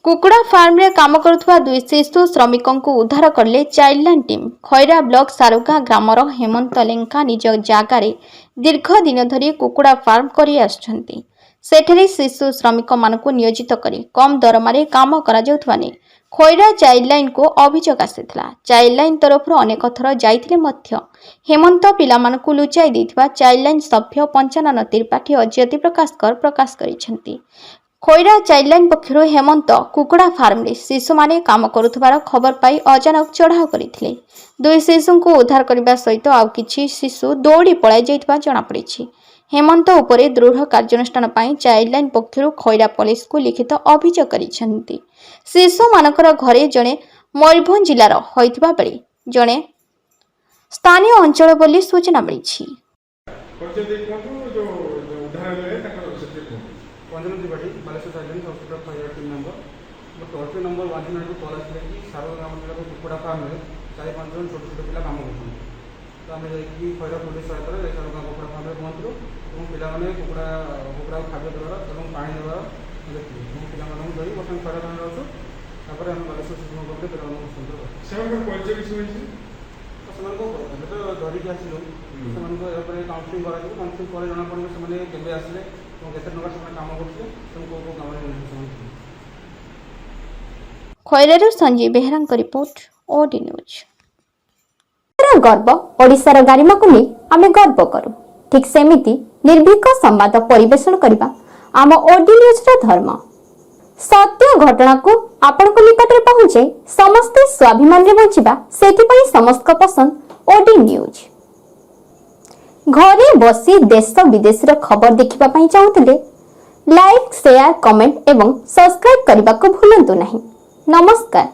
कुकुड़ा farm रे काम करुवा दुई शिशु श्रमिकों को उद्धार करले Childline team. Khaira block Saruga ग्रामर हेमंत लेंका निज जगार दीर्घ दिन धरी कुकुड़ा फार्म करि आछुछंती। सेठरे शिशु श्रमिक मानकु नियोजित करी कम दरमारे काम करा जाउथवा नै खैरा चाइल्डलाइन को अभियोग आसिथिला। चाइल्डलाइन तरफ अनेक थर जाइथिले मध्य हेमंत पिला मानकु लुचाई देथिबा चाइल्डलाइन सभ्य पंचानन त्रिपाठी अज्योति प्रकाश करिसेंती। खैरा चाइल्डलाइन पक्षर हेमंत कुकुड़ा फार्म रे शिशु माने काम करुथबार खबर पाई अचानक चढ़ाऊ करथिले। दुई शिशु को उद्धार करबा सहित आउ किछि शिशु दौड़ी पळाई जाइतबा जणा पड़िछि। हेमंत उपरे दृढ़ कार्यानुष्ठान पाई चाइल्डलाइन पक्षर खैरा पुलिस को लिखित अभियोग करिसेंती। शिशु मानकर घरे जणे मयूरभंज जिलार होइतबा बेले जणे स्थानीय अंचल बोली सूचना मिलिछि। टोल नंबर 102 कॉल आसले कि सारा ग्राम कुकुड़ा फार्म में 4-5 जन छोट छोट पिला काम करते तो आम जाकि खैरा पुलिस सहायता सारा गाँव कुकुड़ा फार्म में पहुँचलु और पाने कुकुड़ा कुकुड़ा खाद्य देवार और पानी देवार देखिए पिला धरी बर्तमान खैरा थाना अच्छु तापर आम बालेश्वर शिशु मंदिर पिला तो धरिकी आसलु से काउंसलिंग कर काउंसलिंग पर जना पड़े से आसले केते टका से काम करते गाँव खैरारू Sanjeev Behera report OD News. गर्व ओडिशार गारिमा को नहीं आमे गर्व करू ठीक सेमिति निर्भीक संवाद परिवेषण करबा आम ओडी न्यूज रो धर्म। सत्य घटना को आपण को निकट रे पहुंचे समस्त स्वाभिमान रे बंचिबा सेति पई समस्त पसंद ओडी न्यूज। घरे बसी देश विदेश रो खबर देखिबा पई चाहुतले लाइक शेयर कमेंट एवं सब्सक्राइब करबा को भूलंतु नहीं। नमस्कार।